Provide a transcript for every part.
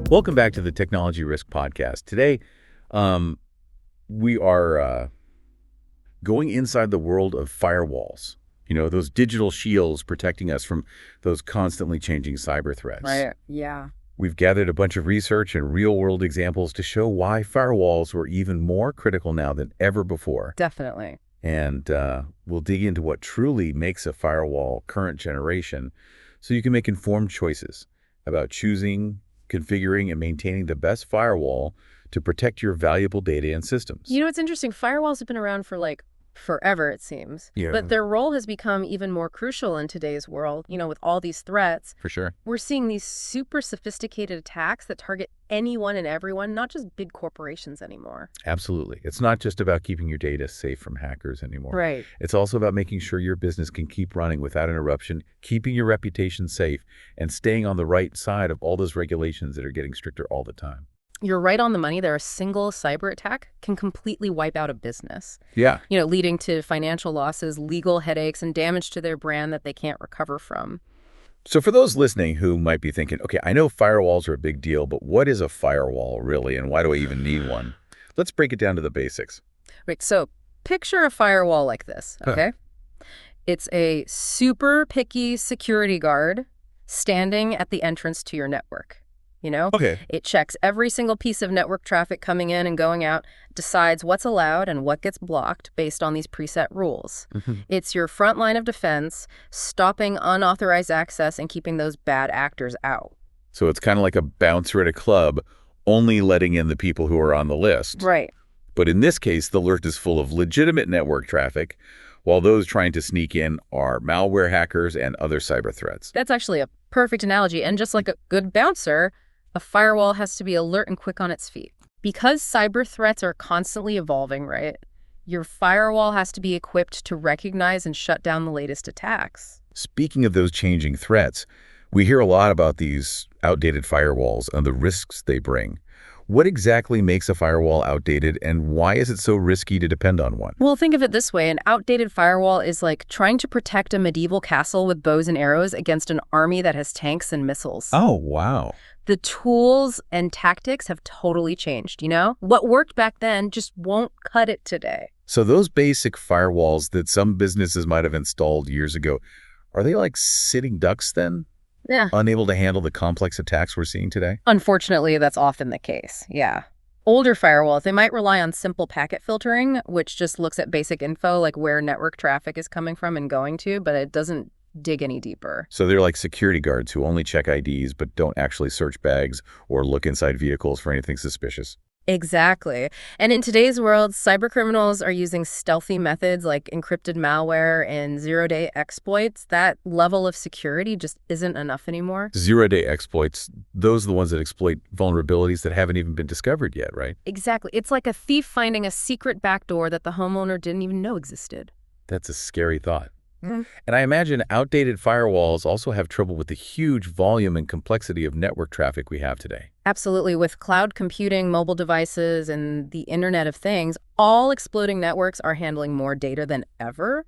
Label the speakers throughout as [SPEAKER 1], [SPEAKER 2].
[SPEAKER 1] Welcome back to the Technology Risk Podcast. Today, we are going inside the world of firewalls. You know, those digital shields protecting us from those constantly changing cyber threats.
[SPEAKER 2] Right. Yeah.
[SPEAKER 1] We've gathered a bunch of research and real-world examples to show why firewalls were even more critical now than ever before.
[SPEAKER 2] Definitely.
[SPEAKER 1] And we'll dig into what truly makes a firewall current generation so you can make informed choices about choosing, configuring, and maintaining the best firewall to protect your valuable data and systems.
[SPEAKER 2] You know, it's interesting. Firewalls have been around for forever, it seems.
[SPEAKER 1] Yeah.
[SPEAKER 2] But their role has become even more crucial in today's world. You know, with all these threats,
[SPEAKER 1] For sure.
[SPEAKER 2] we're seeing these super sophisticated attacks that target anyone and everyone, not just big corporations anymore.
[SPEAKER 1] Absolutely. It's not just about keeping your data safe from hackers anymore.
[SPEAKER 2] Right.
[SPEAKER 1] It's also about making sure your business can keep running without interruption, keeping your reputation safe, and staying on the right side of all those regulations that are getting stricter all the time.
[SPEAKER 2] You're right on the money. A single cyber attack can completely wipe out a business,
[SPEAKER 1] Yeah.
[SPEAKER 2] you know, leading to financial losses, legal headaches, and damage to their brand that they can't recover from.
[SPEAKER 1] So for those listening who might be thinking, okay, I know firewalls are a big deal, but what is a firewall really, and why do I even need one? Let's break it down to the basics.
[SPEAKER 2] Right, so picture a firewall like this, okay? It's a super picky security guard standing at the entrance to your network, you know?
[SPEAKER 1] Okay.
[SPEAKER 2] It checks every single piece of network traffic coming in and going out, decides what's allowed and what gets blocked based on these preset rules. It's your front line of defense, stopping unauthorized access and keeping those bad actors out.
[SPEAKER 1] So it's kind of like a bouncer at a club, only letting in the people who are on the list.
[SPEAKER 2] Right.
[SPEAKER 1] But in this case, the list is full of legitimate network traffic, while those trying to sneak in are malware hackers and other cyber threats.
[SPEAKER 2] That's actually a perfect analogy. And just like a good bouncer, a firewall has to be alert and quick on its feet. Because cyber threats are constantly evolving, right? Your firewall has to be equipped to recognize and shut down the latest attacks.
[SPEAKER 1] Speaking of those changing threats, we hear a lot about these outdated firewalls and the risks they bring. What exactly makes a firewall outdated, and why is it so risky to depend on one?
[SPEAKER 2] Well, think of it this way. An outdated firewall is like trying to protect a medieval castle with bows and arrows against an army that has tanks and missiles.
[SPEAKER 1] Oh, wow.
[SPEAKER 2] The tools and tactics have totally changed, you know? What worked back then just won't cut it today.
[SPEAKER 1] So those basic firewalls that some businesses might have installed years ago, are they like sitting ducks then?
[SPEAKER 2] Yeah.
[SPEAKER 1] Unable to handle the complex attacks we're seeing today?
[SPEAKER 2] Unfortunately, that's often the case, yeah. Older firewalls, they might rely on simple packet filtering, which just looks at basic info like where network traffic is coming from and going to, but it doesn't dig any deeper.
[SPEAKER 1] So they're like security guards who only check IDs but don't actually search bags or look inside vehicles for anything suspicious.
[SPEAKER 2] Exactly. And in today's world, cybercriminals are using stealthy methods like encrypted malware and zero-day exploits. That level of security just isn't enough anymore.
[SPEAKER 1] Zero-day exploits, those are the ones that exploit vulnerabilities that haven't even been discovered yet, right?
[SPEAKER 2] Exactly. It's like a thief finding a secret backdoor that the homeowner didn't even know existed.
[SPEAKER 1] That's a scary thought.
[SPEAKER 2] Mm.
[SPEAKER 1] And I imagine outdated firewalls also have trouble with the huge volume and complexity of network traffic we have today.
[SPEAKER 2] Absolutely. With cloud computing, mobile devices, and the Internet of Things, all exploding networks are handling more data than ever.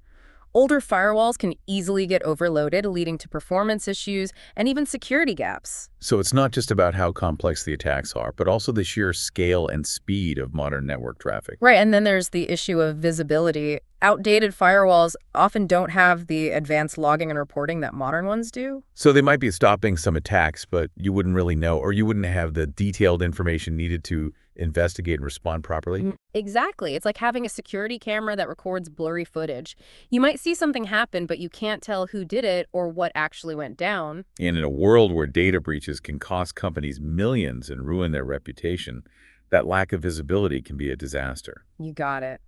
[SPEAKER 2] Older firewalls can easily get overloaded, leading to performance issues and even security gaps.
[SPEAKER 1] So it's not just about how complex the attacks are, but also the sheer scale and speed of modern network traffic.
[SPEAKER 2] Right, and then there's the issue of visibility. Outdated firewalls often don't have the advanced logging and reporting that modern ones do.
[SPEAKER 1] So they might be stopping some attacks, but you wouldn't really know, or you wouldn't have the detailed information needed to investigate and respond properly.
[SPEAKER 2] Exactly. It's like having a security camera that records blurry footage. You might see something happen, but you can't tell who did it or what actually went down.
[SPEAKER 1] And in a world where data breaches can cost companies millions and ruin their reputation, that lack of visibility can be a disaster.
[SPEAKER 2] You got it.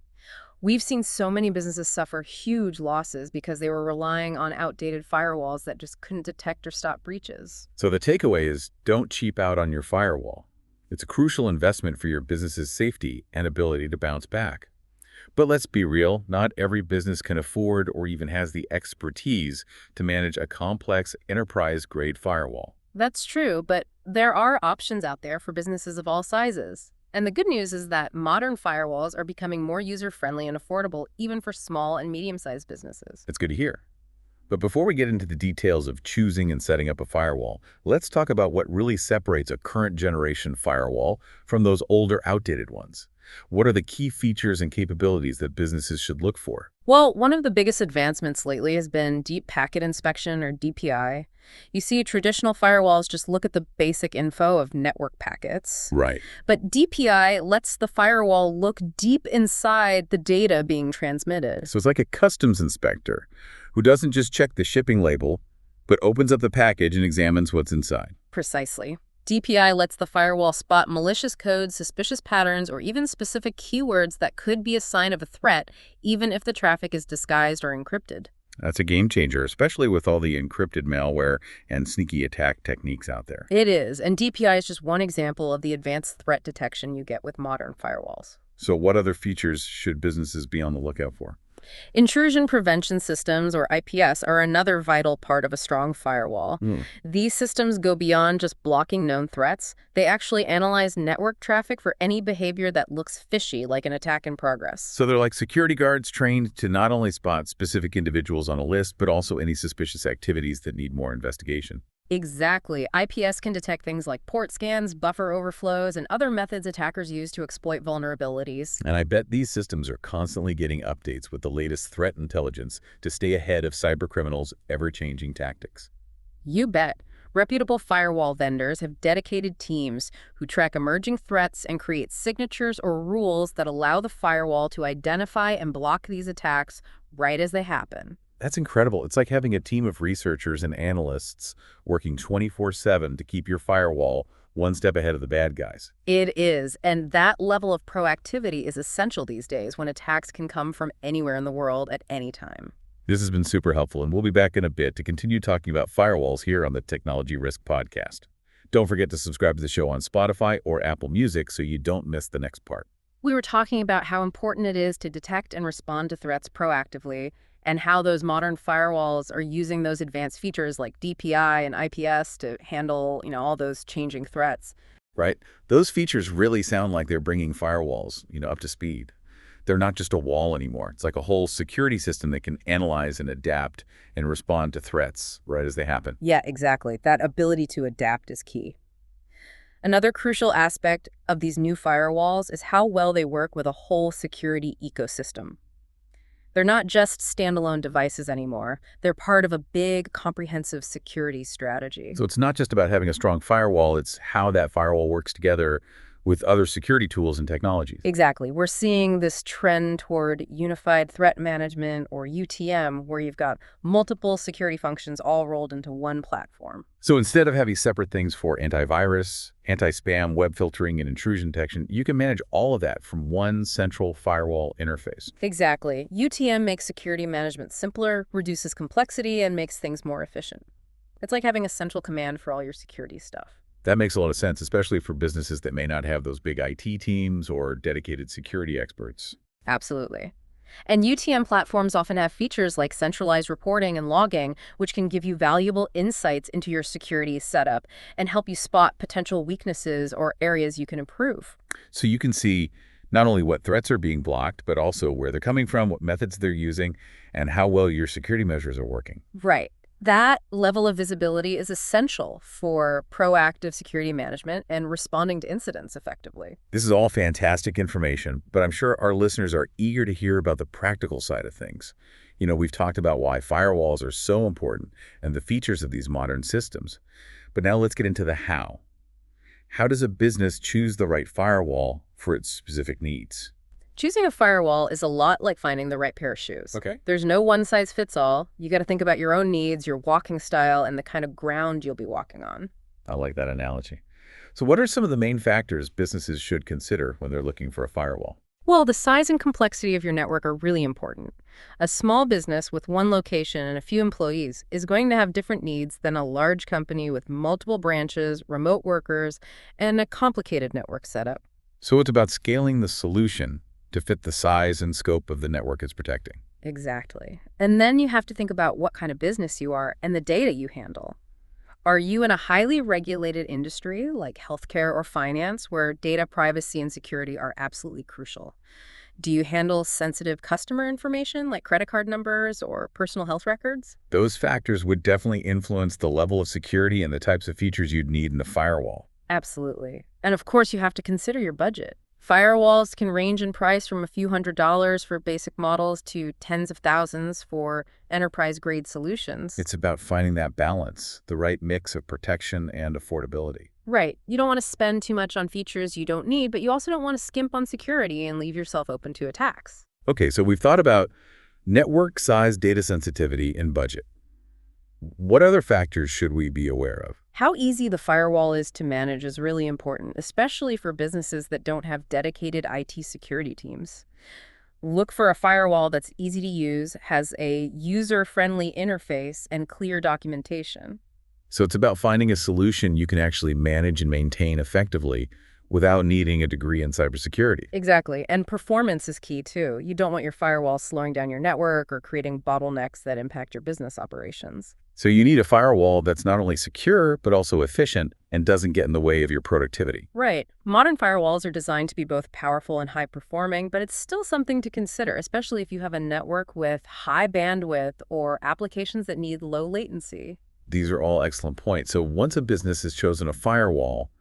[SPEAKER 2] We've seen so many businesses suffer huge losses because they were relying on outdated firewalls that just couldn't detect or stop breaches.
[SPEAKER 1] So the takeaway is, don't cheap out on your firewall. It's a crucial investment for your business's safety and ability to bounce back. But let's be real, not every business can afford or even has the expertise to manage a complex enterprise-grade firewall.
[SPEAKER 2] That's true, but there are options out there for businesses of all sizes. And the good news is that modern firewalls are becoming more user-friendly and affordable even for small and medium-sized businesses.
[SPEAKER 1] It's good to hear. But before we get into the details of choosing and setting up a firewall, let's talk about what really separates a current generation firewall from those older, outdated ones. What are the key features and capabilities that businesses should look for?
[SPEAKER 2] Well, one of the biggest advancements lately has been deep packet inspection, or DPI. You see, traditional firewalls just look at the basic info of network packets.
[SPEAKER 1] Right.
[SPEAKER 2] But DPI lets the firewall look deep inside the data being transmitted.
[SPEAKER 1] So it's like a customs inspector who doesn't just check the shipping label, but opens up the package and examines what's inside.
[SPEAKER 2] Precisely. DPI lets the firewall spot malicious code, suspicious patterns, or even specific keywords that could be a sign of a threat, even if the traffic is disguised or encrypted.
[SPEAKER 1] That's a game changer, especially with all the encrypted malware and sneaky attack techniques out there.
[SPEAKER 2] It is, and DPI is just one example of the advanced threat detection you get with modern firewalls.
[SPEAKER 1] So what other features should businesses be on the lookout for?
[SPEAKER 2] Intrusion prevention systems, or IPS, are another vital part of a strong firewall. These systems go beyond just blocking known threats. They actually analyze network traffic for any behavior that looks fishy, like an attack in progress.
[SPEAKER 1] So they're like security guards trained to not only spot specific individuals on a list, but also any suspicious activities that need more investigation.
[SPEAKER 2] Exactly. IPS can detect things like port scans, buffer overflows, and other methods attackers use to exploit vulnerabilities.
[SPEAKER 1] And I bet these systems are constantly getting updates with the latest threat intelligence to stay ahead of cybercriminals' ever-changing tactics.
[SPEAKER 2] You bet. Reputable firewall vendors have dedicated teams who track emerging threats and create signatures or rules that allow the firewall to identify and block these attacks right as they happen.
[SPEAKER 1] That's incredible. It's like having a team of researchers and analysts working 24/7 to keep your firewall one step ahead of the bad guys.
[SPEAKER 2] It is, and that level of proactivity is essential these days when attacks can come from anywhere in the world at any time.
[SPEAKER 1] This has been super helpful, and we'll be back in a bit to continue talking about firewalls here on the Technology Risk Podcast. Don't forget to subscribe to the show on Spotify or Apple Music so you don't miss the next part.
[SPEAKER 2] We were talking about how important it is to detect and respond to threats proactively, and how those modern firewalls are using those advanced features like DPI and IPS to handle, all those changing threats.
[SPEAKER 1] Right? Those features really sound like they're bringing firewalls, up to speed. They're not just a wall anymore. It's like a whole security system that can analyze and adapt and respond to threats right as they happen.
[SPEAKER 2] Yeah, exactly. That ability to adapt is key. Another crucial aspect of these new firewalls is how well they work with a whole security ecosystem. They're not just standalone devices anymore. They're part of a big, comprehensive security strategy.
[SPEAKER 1] So it's not just about having a strong firewall, it's how that firewall works together with other security tools and technologies.
[SPEAKER 2] Exactly. We're seeing this trend toward unified threat management, or UTM, where you've got multiple security functions all rolled into one platform.
[SPEAKER 1] So instead of having separate things for antivirus, anti-spam, web filtering, and intrusion detection, you can manage all of that from one central firewall interface.
[SPEAKER 2] Exactly. UTM makes security management simpler, reduces complexity, and makes things more efficient. It's like having a central command for all your security stuff.
[SPEAKER 1] That makes a lot of sense, especially for businesses that may not have those big IT teams or dedicated security experts.
[SPEAKER 2] Absolutely. And UTM platforms often have features like centralized reporting and logging, which can give you valuable insights into your security setup and help you spot potential weaknesses or areas you can improve.
[SPEAKER 1] So you can see not only what threats are being blocked, but also where they're coming from, what methods they're using, and how well your security measures are working.
[SPEAKER 2] Right. That level of visibility is essential for proactive security management and responding to incidents effectively.
[SPEAKER 1] This is all fantastic information, but I'm sure our listeners are eager to hear about the practical side of things. We've talked about why firewalls are so important and the features of these modern systems. But now let's get into the how. How does a business choose the right firewall for its specific needs?
[SPEAKER 2] Choosing a firewall is a lot like finding the right pair of shoes.
[SPEAKER 1] Okay.
[SPEAKER 2] There's no one-size-fits-all. You got to think about your own needs, your walking style, and the kind of ground you'll be walking on.
[SPEAKER 1] I like that analogy. So what are some of the main factors businesses should consider when they're looking for a firewall?
[SPEAKER 2] Well, the size and complexity of your network are really important. A small business with one location and a few employees is going to have different needs than a large company with multiple branches, remote workers, and a complicated network setup.
[SPEAKER 1] So it's about scaling the solution to fit the size and scope of the network it's protecting.
[SPEAKER 2] Exactly. And then you have to think about what kind of business you are and the data you handle. Are you in a highly regulated industry like healthcare or finance, where data privacy and security are absolutely crucial? Do you handle sensitive customer information like credit card numbers or personal health records?
[SPEAKER 1] Those factors would definitely influence the level of security and the types of features you'd need in a firewall.
[SPEAKER 2] Absolutely. And of course, you have to consider your budget. Firewalls can range in price from a few $100s for basic models to tens of thousands for enterprise-grade solutions.
[SPEAKER 1] It's about finding that balance, the right mix of protection and affordability.
[SPEAKER 2] Right. You don't want to spend too much on features you don't need, but you also don't want to skimp on security and leave yourself open to attacks.
[SPEAKER 1] Okay, so we've thought about network size, data sensitivity, and budget. What other factors should we be aware of?
[SPEAKER 2] How easy the firewall is to manage is really important, especially for businesses that don't have dedicated IT security teams. Look for a firewall that's easy to use, has a user-friendly interface, and clear documentation.
[SPEAKER 1] So it's about finding a solution you can actually manage and maintain effectively without needing a degree in cybersecurity.
[SPEAKER 2] Exactly. And performance is key, too. You don't want your firewall slowing down your network or creating bottlenecks that impact your business operations.
[SPEAKER 1] So you need a firewall that's not only secure, but also efficient and doesn't get in the way of your productivity.
[SPEAKER 2] Right. Modern firewalls are designed to be both powerful and high-performing, but it's still something to consider, especially if you have a network with high bandwidth or applications that need low latency.
[SPEAKER 1] These are all excellent points. So once a business has chosen a firewall,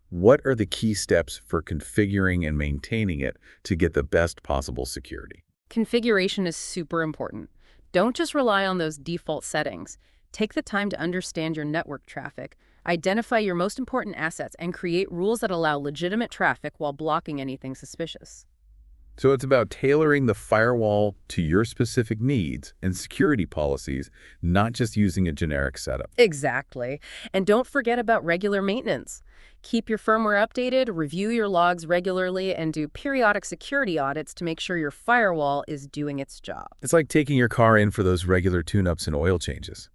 [SPEAKER 1] what are the key steps for configuring and maintaining it to get the best possible security?
[SPEAKER 2] Configuration is super important. Don't just rely on those default settings. Take the time to understand your network traffic, identify your most important assets, and create rules that allow legitimate traffic while blocking anything suspicious.
[SPEAKER 1] So it's about tailoring the firewall to your specific needs and security policies, not just using a generic setup.
[SPEAKER 2] Exactly. And don't forget about regular maintenance. Keep your firmware updated, review your logs regularly, and do periodic security audits to make sure your firewall is doing its job.
[SPEAKER 1] It's like taking your car in for those regular tune-ups and oil changes.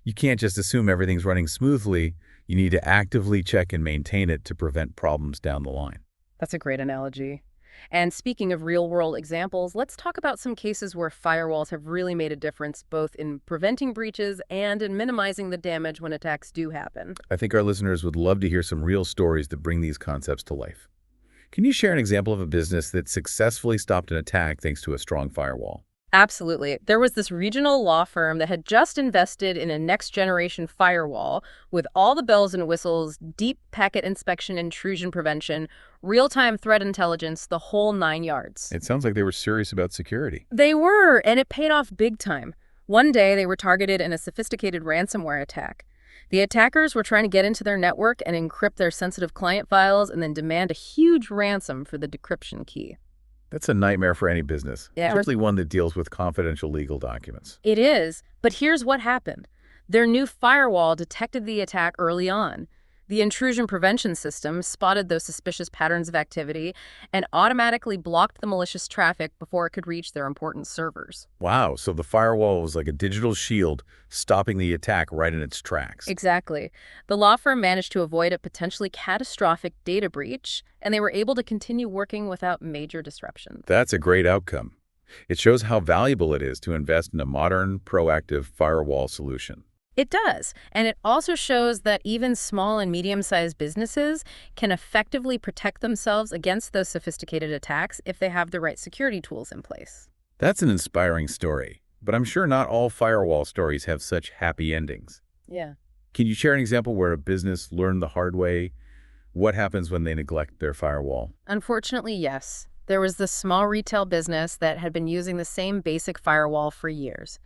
[SPEAKER 1] You can't just assume everything's running smoothly. You need to actively check and maintain it to prevent problems down the line.
[SPEAKER 2] That's a great analogy. And speaking of real-world examples, let's talk about some cases where firewalls have really made a difference both in preventing breaches and in minimizing the damage when attacks do happen.
[SPEAKER 1] I think our listeners would love to hear some real stories that bring these concepts to life. Can you share an example of a business that successfully stopped an attack thanks to a strong firewall?
[SPEAKER 2] Absolutely. There was this regional law firm that had just invested in a next-generation firewall with all the bells and whistles, deep packet inspection, intrusion prevention, real-time threat intelligence, the whole 9 yards.
[SPEAKER 1] It sounds like they were serious about security.
[SPEAKER 2] They were, and it paid off big time. One day, they were targeted in a sophisticated ransomware attack. The attackers were trying to get into their network and encrypt their sensitive client files and then demand a huge ransom for the decryption key.
[SPEAKER 1] That's a nightmare for any business,
[SPEAKER 2] Yeah.
[SPEAKER 1] particularly one that deals with confidential legal documents.
[SPEAKER 2] It is, but here's what happened. Their new firewall detected the attack early on. The intrusion prevention system spotted those suspicious patterns of activity and automatically blocked the malicious traffic before it could reach their important servers.
[SPEAKER 1] Wow, so the firewall was like a digital shield, stopping the attack right in its tracks.
[SPEAKER 2] Exactly. The law firm managed to avoid a potentially catastrophic data breach, and they were able to continue working without major disruption.
[SPEAKER 1] That's a great outcome. It shows how valuable it is to invest in a modern, proactive firewall solution.
[SPEAKER 2] It does, and it also shows that even small and medium-sized businesses can effectively protect themselves against those sophisticated attacks if they have the right security tools in place.
[SPEAKER 1] That's an inspiring story, but I'm sure not all firewall stories have such happy endings.
[SPEAKER 2] Yeah.
[SPEAKER 1] Can you share an example where a business learned the hard way? What happens when they neglect their firewall?
[SPEAKER 2] Unfortunately, yes. There was this small retail business that had been using the same basic firewall for years.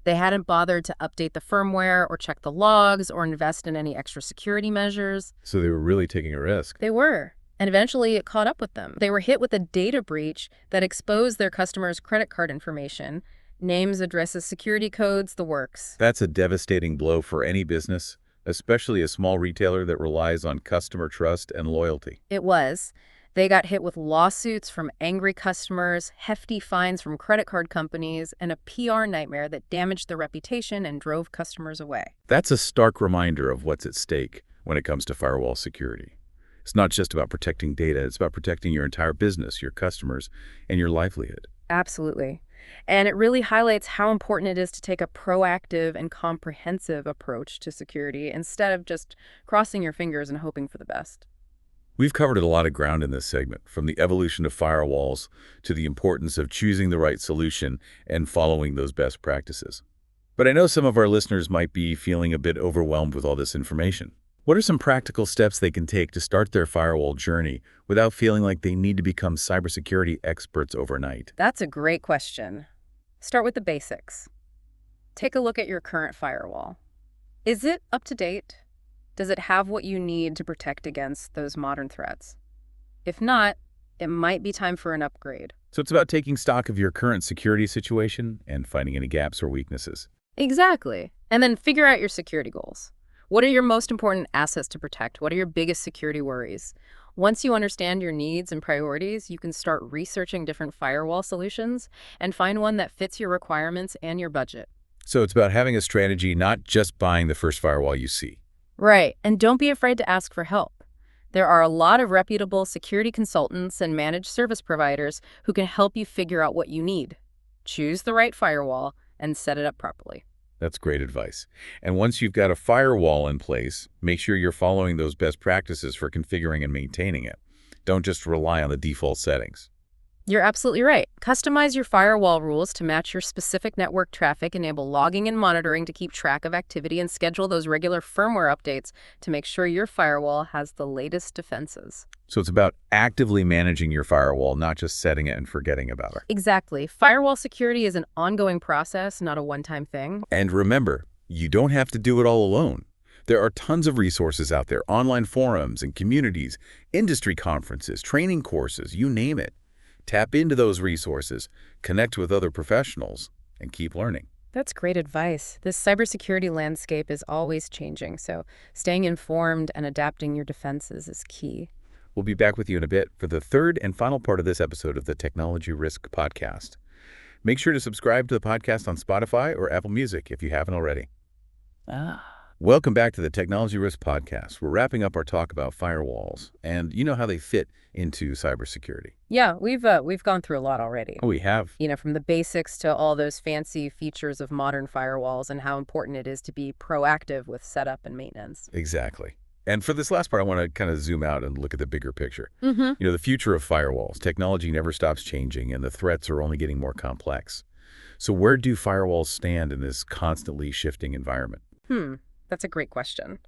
[SPEAKER 2] They hadn't bothered to update the firmware or check the logs or invest in any extra security measures.
[SPEAKER 1] So they were really taking a risk.
[SPEAKER 2] They were. And eventually it caught up with them. They were hit with a data breach that exposed their customers' credit card information, names, addresses, security codes, the works.
[SPEAKER 1] That's a devastating blow for any business, especially a small retailer that relies on customer trust and loyalty.
[SPEAKER 2] It was. They got hit with lawsuits from angry customers, hefty fines from credit card companies, and a PR nightmare that damaged their reputation and drove customers away.
[SPEAKER 1] That's a stark reminder of what's at stake when it comes to firewall security. It's not just about protecting data, it's about protecting your entire business, your customers, and your livelihood.
[SPEAKER 2] Absolutely. And it really highlights how important it is to take a proactive and comprehensive approach to security instead of just crossing your fingers and hoping for the best.
[SPEAKER 1] We've covered a lot of ground in this segment, from the evolution of firewalls to the importance of choosing the right solution and following those best practices. But I know some of our listeners might be feeling a bit overwhelmed with all this information. What are some practical steps they can take to start their firewall journey without feeling like they need to become cybersecurity experts overnight?
[SPEAKER 2] That's a great question. Start with the basics. Take a look at your current firewall. Is it up to date? Does it have what you need to protect against those modern threats? If not, it might be time for an upgrade.
[SPEAKER 1] So it's about taking stock of your current security situation and finding any gaps or weaknesses.
[SPEAKER 2] Exactly. And then figure out your security goals. What are your most important assets to protect? What are your biggest security worries? Once you understand your needs and priorities, you can start researching different firewall solutions and find one that fits your requirements and your budget.
[SPEAKER 1] So it's about having a strategy, not just buying the first firewall you see.
[SPEAKER 2] Right. And don't be afraid to ask for help. There are a lot of reputable security consultants and managed service providers who can help you figure out what you need. Choose the right firewall and set it up properly.
[SPEAKER 1] That's great advice. And once you've got a firewall in place, make sure you're following those best practices for configuring and maintaining it. Don't just rely on the default settings.
[SPEAKER 2] You're absolutely right. Customize your firewall rules to match your specific network traffic, enable logging and monitoring to keep track of activity, and schedule those regular firmware updates to make sure your firewall has the latest defenses.
[SPEAKER 1] So it's about actively managing your firewall, not just setting it and forgetting about it.
[SPEAKER 2] Exactly. Firewall security is an ongoing process, not a one-time thing.
[SPEAKER 1] And remember, you don't have to do it all alone. There are tons of resources out there, online forums and communities, industry conferences, training courses, you name it. Tap into those resources, connect with other professionals, and keep learning.
[SPEAKER 2] That's great advice. This cybersecurity landscape is always changing, so staying informed and adapting your defenses is key.
[SPEAKER 1] We'll be back with you in a bit for the third and final part of this episode of the Technology Risk Podcast. Make sure to subscribe to the podcast on Spotify or Apple Music if you haven't already. Welcome back to the Technology Risk Podcast. We're wrapping up our talk about firewalls, and you know how they fit into cybersecurity.
[SPEAKER 2] Yeah, we've gone through a lot already.
[SPEAKER 1] Oh, we have.
[SPEAKER 2] From the basics to all those fancy features of modern firewalls and how important it is to be proactive with setup and maintenance.
[SPEAKER 1] Exactly. And for this last part, I want to kind of zoom out and look at the bigger picture.
[SPEAKER 2] Mm-hmm.
[SPEAKER 1] The future of firewalls. Technology never stops changing, and the threats are only getting more complex. So where do firewalls stand in this constantly shifting environment?
[SPEAKER 2] That's a great question.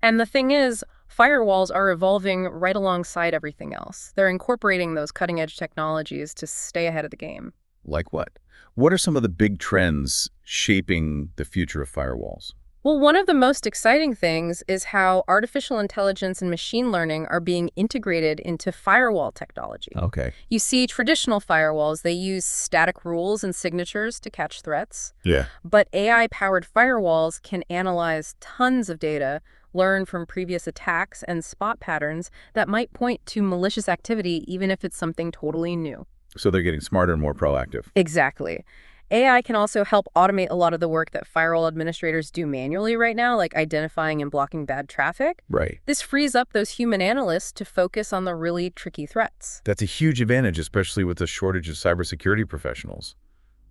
[SPEAKER 2] And the thing is, firewalls are evolving right alongside everything else. They're incorporating those cutting-edge technologies to stay ahead of the game.
[SPEAKER 1] Like what? What are some of the big trends shaping the future of firewalls?
[SPEAKER 2] Well, one of the most exciting things is how artificial intelligence and machine learning are being integrated into firewall technology.
[SPEAKER 1] Okay.
[SPEAKER 2] You see, traditional firewalls, they use static rules and signatures to catch threats.
[SPEAKER 1] Yeah.
[SPEAKER 2] But AI-powered firewalls can analyze tons of data, learn from previous attacks, and spot patterns that might point to malicious activity, even if it's something totally new.
[SPEAKER 1] So they're getting smarter and more proactive.
[SPEAKER 2] Exactly. AI can also help automate a lot of the work that firewall administrators do manually right now, like identifying and blocking bad traffic.
[SPEAKER 1] Right.
[SPEAKER 2] This frees up those human analysts to focus on the really tricky threats.
[SPEAKER 1] That's a huge advantage, especially with the shortage of cybersecurity professionals.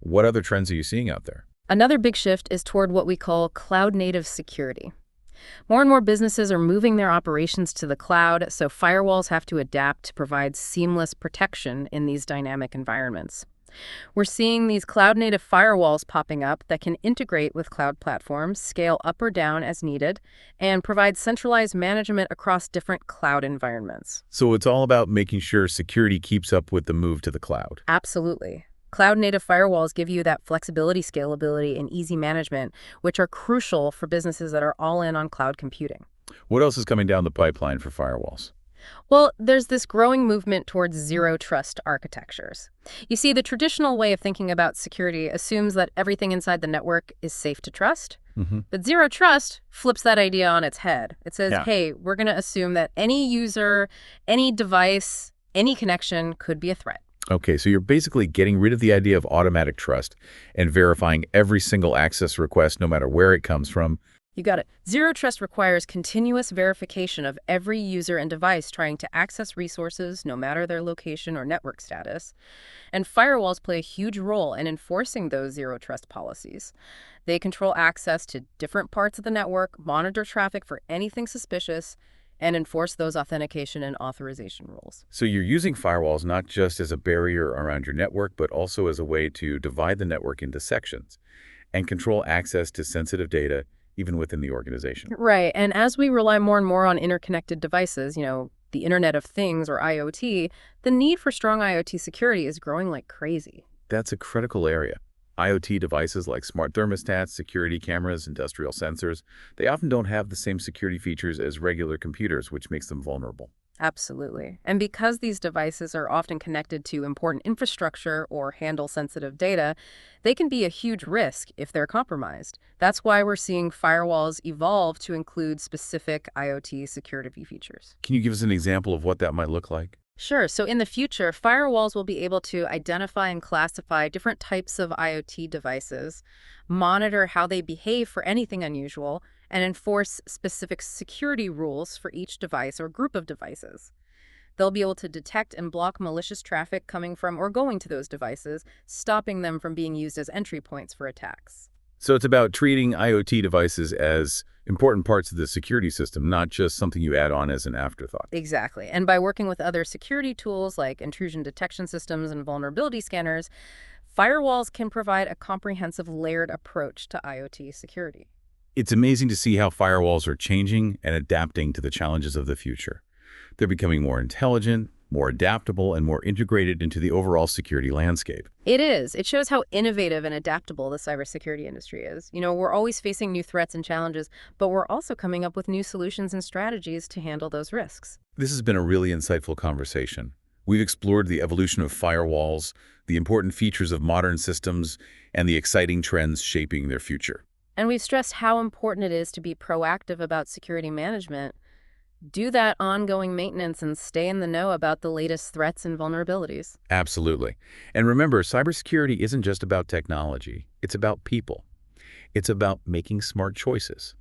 [SPEAKER 1] What other trends are you seeing out there?
[SPEAKER 2] Another big shift is toward what we call cloud-native security. More and more businesses are moving their operations to the cloud, so firewalls have to adapt to provide seamless protection in these dynamic environments. We're seeing these cloud-native firewalls popping up that can integrate with cloud platforms, scale up or down as needed, and provide centralized management across different cloud environments.
[SPEAKER 1] So it's all about making sure security keeps up with the move to the cloud.
[SPEAKER 2] Absolutely. Cloud-native firewalls give you that flexibility, scalability, and easy management, which are crucial for businesses that are all in on cloud computing.
[SPEAKER 1] What else is coming down the pipeline for firewalls?
[SPEAKER 2] Well, there's this growing movement towards zero-trust architectures. You see, the traditional way of thinking about security assumes that everything inside the network is safe to trust. But zero trust flips that idea on its head. It says, hey, we're going to assume that any user, any device, any connection could be a threat.
[SPEAKER 1] Okay, so you're basically getting rid of the idea of automatic trust and verifying every single access request, no matter where it comes from.
[SPEAKER 2] You got it. Zero trust requires continuous verification of every user and device trying to access resources, no matter their location or network status. And firewalls play a huge role in enforcing those zero trust policies. They control access to different parts of the network, monitor traffic for anything suspicious, and enforce those authentication and authorization rules.
[SPEAKER 1] So you're using firewalls not just as a barrier around your network, but also as a way to divide the network into sections and control access to sensitive data even within the organization.
[SPEAKER 2] Right. And as we rely more and more on interconnected devices, the Internet of Things or IoT, the need for strong IoT security is growing like crazy.
[SPEAKER 1] That's a critical area. IoT devices like smart thermostats, security cameras, industrial sensors, they often don't have the same security features as regular computers, which makes them vulnerable.
[SPEAKER 2] Absolutely. And because these devices are often connected to important infrastructure or handle sensitive data, they can be a huge risk if they're compromised. That's why we're seeing firewalls evolve to include specific IoT security features.
[SPEAKER 1] Can you give us an example of what that might look like?
[SPEAKER 2] Sure. So in the future, firewalls will be able to identify and classify different types of IoT devices, monitor how they behave for anything unusual, and enforce specific security rules for each device or group of devices. They'll be able to detect and block malicious traffic coming from or going to those devices, stopping them from being used as entry points for attacks.
[SPEAKER 1] So it's about treating IoT devices as important parts of the security system, not just something you add on as an afterthought.
[SPEAKER 2] Exactly. And by working with other security tools like intrusion detection systems and vulnerability scanners, firewalls can provide a comprehensive layered approach to IoT security.
[SPEAKER 1] It's amazing to see how firewalls are changing and adapting to the challenges of the future. They're becoming more intelligent, more adaptable, and more integrated into the overall security landscape.
[SPEAKER 2] It is. It shows how innovative and adaptable the cybersecurity industry is. We're always facing new threats and challenges, but we're also coming up with new solutions and strategies to handle those risks.
[SPEAKER 1] This has been a really insightful conversation. We've explored the evolution of firewalls, the important features of modern systems, and the exciting trends shaping their future.
[SPEAKER 2] And we've stressed how important it is to be proactive about security management, do that ongoing maintenance, and stay in the know about the latest threats and vulnerabilities.
[SPEAKER 1] Absolutely. And remember, cybersecurity isn't just about technology. It's about people. It's about making smart choices,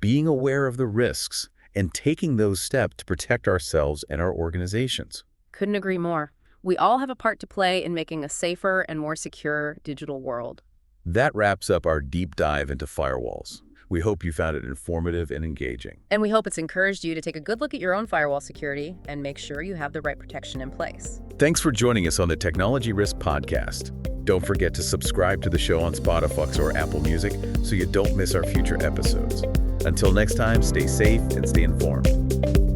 [SPEAKER 1] being aware of the risks, and taking those steps to protect ourselves and our organizations.
[SPEAKER 2] Couldn't agree more. We all have a part to play in making a safer and more secure digital world.
[SPEAKER 1] That wraps up our deep dive into firewalls. We hope you found it informative and engaging.
[SPEAKER 2] And we hope it's encouraged you to take a good look at your own firewall security and make sure you have the right protection in place.
[SPEAKER 1] Thanks for joining us on the Technology Risk Podcast. Don't forget to subscribe to the show on Spotify or Apple Music so you don't miss our future episodes. Until next time, stay safe and stay informed.